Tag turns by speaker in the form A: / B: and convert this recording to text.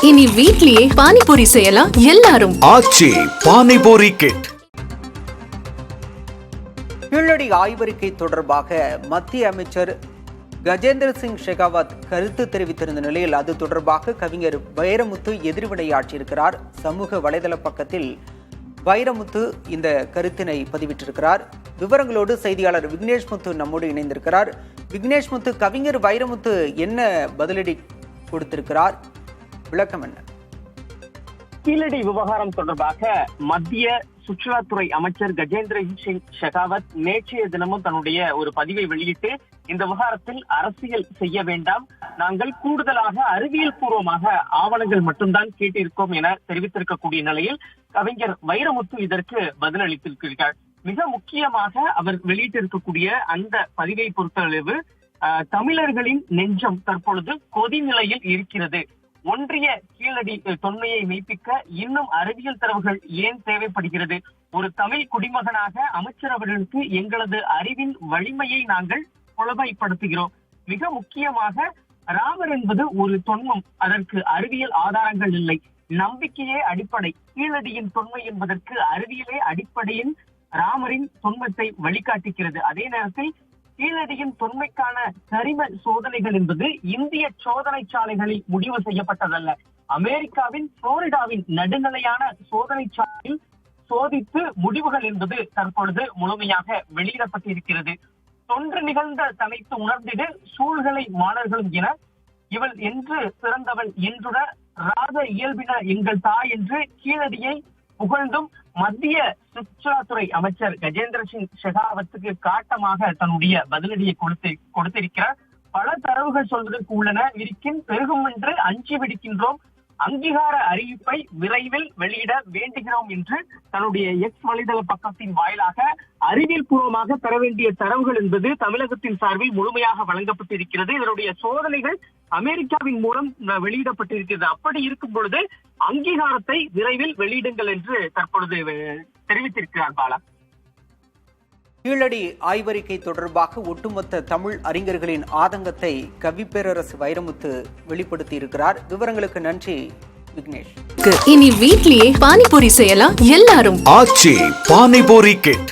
A: இனி வீட்லயே பானிபூரி செய்யலாம் எல்லாரும்.
B: ஆச்சி பானிபூரி கிட்.
C: கீழடி ஆய்வறிக்கை தொடர்பாக மத்திய அமைச்சர் கஜேந்திர சிங் ஷெகாவத் கருத்து தெரிவித்திருந்த நிலையில் அது தொடர்பாக கவிஞர் வைரமுத்து எதிர்வினையாற்றியிருக்கிறார். சமூக வலைதள பக்கத்தில் வைரமுத்து இந்த கருத்தினை பதிவிட்டிருக்கிறார். விவரங்களோடு செய்தியாளர் விக்னேஷ் முத்து நம்மோடு இணைந்திருக்கிறார். விக்னேஷ் முத்து, கவிஞர் வைரமுத்து என்ன பதிலடி கொடுத்திருக்கிறார், விளக்கம் என்ன?
D: கீழடி விவகாரம் தொடர்பாக மத்திய சுற்றுலாத்துறை அமைச்சர் கஜேந்திர சிங் ஷெகாவத் நேற்றைய தினமும் தன்னுடைய ஒரு பதிவை வெளியிட்டு இந்த விவகாரத்தில் அரசியல் செய்ய வேண்டாம், நாங்கள் கூடுதலாக அறிவியல் பூர்வமாக ஆவணங்கள் மட்டும்தான் கேட்டிருக்கோம் என தெரிவித்திருக்கக்கூடிய நிலையில் கவிஞர் வைரமுத்து இதற்கு பதிலளித்திருக்கிறார். மிக முக்கியமாக அவர் வெளியிட்டிருக்கக்கூடிய அந்த பதிவை பொறுத்தளவு தமிழர்களின் நெஞ்சம் தற்பொழுது கொதிநிலையில் இருக்கிறது. ஒன்றிய கீழடி தொன்மையை மெய்ப்பிக்க இன்னும் அறிவியல் தரவுகள் ஏன் தேவைப்படுகிறது? ஒரு தமிழ் குடிமகனாக அமைச்சர் அவர்களுக்கு எங்களது அறிவின் வலிமையை நாங்கள் புலமைப்படுத்துகிறோம். மிக முக்கியமாக ராமர் என்பது ஒரு தொன்மம், அதற்கு அறிவியல் ஆதாரங்கள் இல்லை, நம்பிக்கையே அடிப்படை. கீழடியின் தொன்மை என்பதற்கு அறிவியலே அடிப்படையின் ராமரின் தொன்மத்தை வழிகாட்டுகிறது. அதே நேரத்தில் கீழடியின் தொன்மைக்கான கரிம சோதனைகள் என்பது இந்திய சோதனை சாலைகளில் முடிவு செய்யப்பட்டதல்ல, அமெரிக்காவின் புளோரிடாவின் நடுநிலையான சோதனை சாலையில் சோதித்து முடிவுகள் என்பது தற்பொழுது முழுமையாக வெளியிடப்பட்டிருக்கிறது. தொன்று நிகழ்ந்த தனைத்து உணர்ந்திடு சூழ்களை மாணவர்களும் என இவள் என்று பிறந்தவள் என்றுட ராக இயல்பின எங்கள் தாய் என்று கீழடியை புகழ்ந்தும் மத்திய சுற்றுலாத்துறை அமைச்சர் கஜேந்திர சிங் ஷெகாவத்துக்கு காட்டமாக தன்னுடைய பதிலடியை கொடுத்திருக்கிறார். பல தரவுகள் சொல்வதற்கு உள்ளன, இருக்கின் பெருகும் என்று அஞ்சி விடுக்கின்றோம், அங்கீகார அறிவிப்பை விரைவில் வெளியிட வேண்டுகிறோம் என்று தன்னுடைய எக்ஸ் வலைதள பக்கத்தின் வாயிலாக அறிவியல் பூர்வமாக பெற வேண்டிய தரவுகள் என்பது தமிழகத்தின் சார்பில் முழுமையாக வழங்கப்பட்டிருக்கிறது. இதனுடைய சோதனைகள் அமெரிக்காவின் மூலம் வெளியிடப்பட்டிருக்கிறது. அப்படி இருக்கும் பொழுது அங்கீகாரத்தை விரைவில் வெளியிடுங்கள் என்று தற்பொழுது தெரிவித்திருக்கிறார் பாலா.
C: கீழடி ஆய்வறிக்கை தொடர்பாக ஒட்டுமொத்த தமிழ் அறிஞர்களின் ஆதங்கத்தை கவிப்பேரரசு வைரமுத்து வெளிப்படுத்தி இருக்கிறார். விவரங்களுக்கு நன்றி விக்னேஷ்.
A: இனி வீட்லயே பானிபூரி செய்யலாம் எல்லாரும்.
B: ஆச்சி பானிபூரி கிட்.